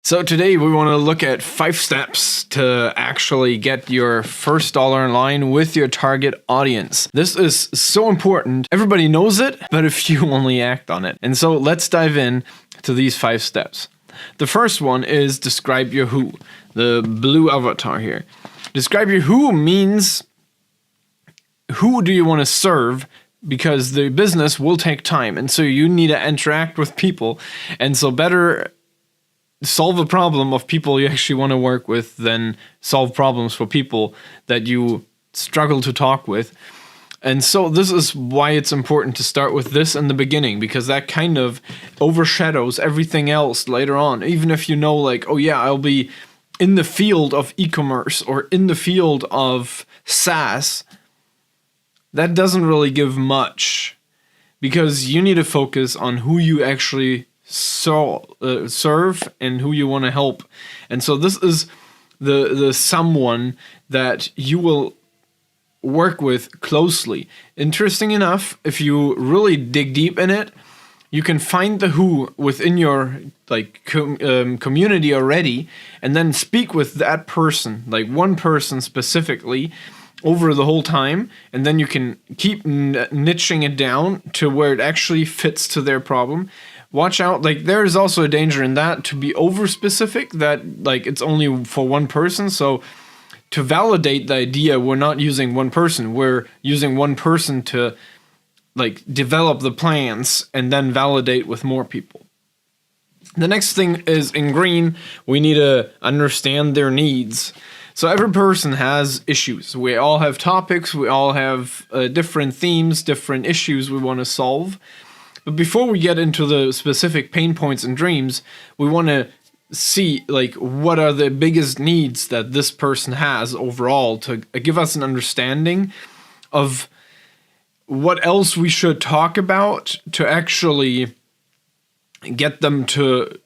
So today we want to look at 5 steps to actually get your first dollar in line with your target audience. This is so important. Everybody knows it, but if you only act on it. And so let's dive in to these 5 steps. The first one is describe your who, the blue avatar here. Describe your who means who do you want to serve, because the business will take time. And so you need to interact with people. And so better solve a problem of people you actually want to work with than solve problems for people that you struggle to talk with. And so this is why it's important to start with this in the beginning, because that kind of overshadows everything else later on. Even if you know, like, oh yeah, I'll be in the field of e-commerce or in the field of SaaS, that doesn't really give much, because you need to focus on who you actually serve and who you want to help. And so this is the someone that you will work with closely. Interesting enough, if you really dig deep in it, you can find the who within your community already, and then speak with that person, like one person specifically, over the whole time, and then you can keep niching it down to where it actually fits to their problem. Watch out, like there's also a danger in that to be over specific, that like it's only for one person. So to validate the idea, we're not using one person, we're using one person to like develop the plans and then validate with more people. The next thing is in green, we need to understand their needs. So every person has issues. We all have topics, we all have different themes, different issues we want to solve. But before we get into the specific pain points and dreams, we want to see like what are the biggest needs that this person has overall, to give us an understanding of what else we should talk about to actually get them to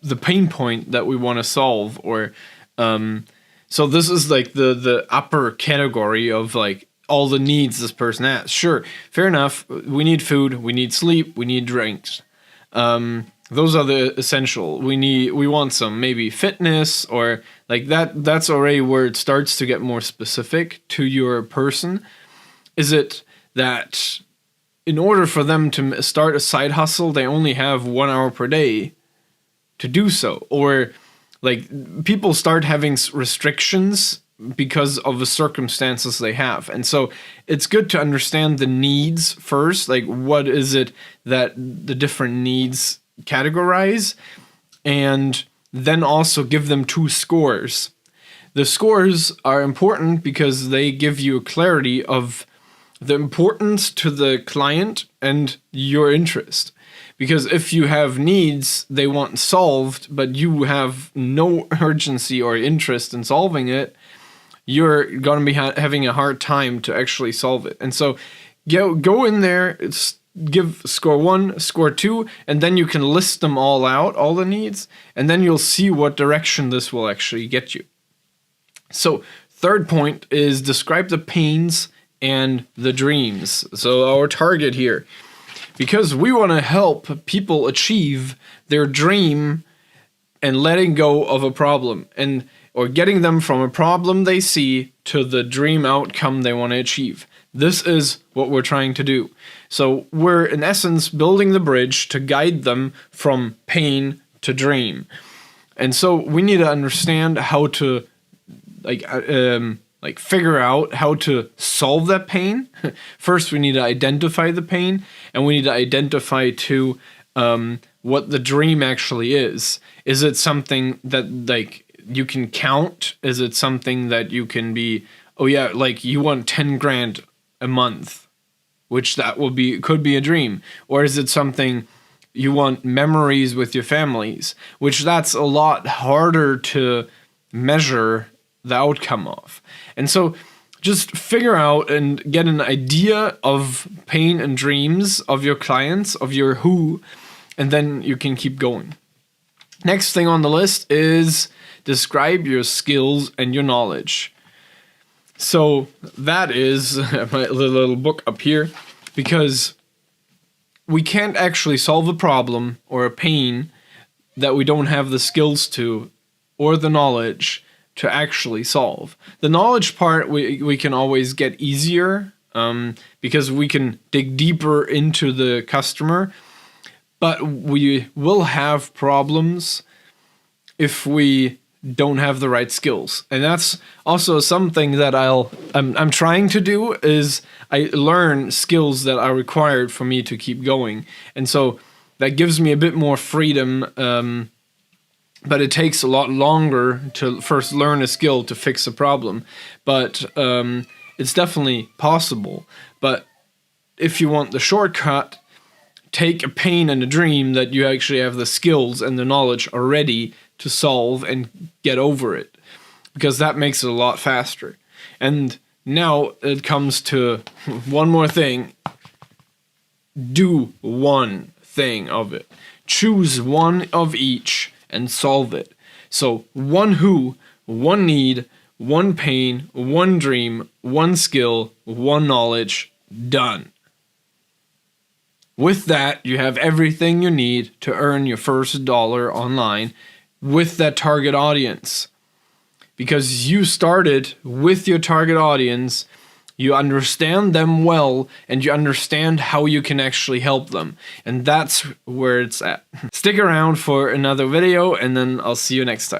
the pain point that we want to solve. Or so this is like the upper category of like all the needs this person has. Sure, fair enough. We need food, we need sleep, we need drinks. Those are the essential. We want some maybe fitness or like that. That's already where it starts to get more specific to your person. Is it that in order for them to start a side hustle, they only have 1 hour per day to do so? Or like people start having restrictions because of the circumstances they have. And so it's good to understand the needs first, like what is it that the different needs categorize, and then also give them 2 scores. The scores are important because they give you a clarity of the importance to the client and your interest. Because if you have needs they want solved, but you have no urgency or interest in solving it, you're going to be having a hard time to actually solve it. And so go in there, give score 1, score 2, and then you can list them all out, all the needs, and then you'll see what direction this will actually get you. So third point is describe the pains and the dreams. So our target here, because we want to help people achieve their dream and letting go of a problem, or getting them from a problem they see to the dream outcome they want to achieve. This is what we're trying to do. So we're in essence building the bridge to guide them from pain to dream. And so we need to understand how to figure out how to solve that pain. First, we need to identify the pain, and we need to identify too what the dream actually is. Is it something that like you can count? Is it something that you can be, oh yeah, like you want 10 grand a month, which that could be a dream? Or is it something you want memories with your families, which that's a lot harder to measure the outcome of. And so just figure out and get an idea of pain and dreams of your clients, of your who, and then you can keep going. Next thing on the list is describe your skills and your knowledge. So that is my little book up here, because we can't actually solve a problem or a pain that we don't have the skills to or the knowledge to actually solve. The knowledge part we can always get easier because we can dig deeper into the customer, but we will have problems if we don't have the right skills. And that's also something that I'm trying to do, is I learn skills that are required for me to keep going. And so that gives me a bit more freedom, but it takes a lot longer to first learn a skill to fix a problem. But it's definitely possible. But if you want the shortcut, take a pain and a dream that you actually have the skills and the knowledge already to solve and get over it, because that makes it a lot faster. And now it comes to one more thing. Do one thing of it. Choose one of each and solve it. So one who, one need, one pain, one dream, one skill, one knowledge, done. With that, you have everything you need to earn your first dollar online with that target audience. Because you started with your target audience, you understand them well, and you understand how you can actually help them. And that's where it's at. Stick around for another video, and then I'll see you next time.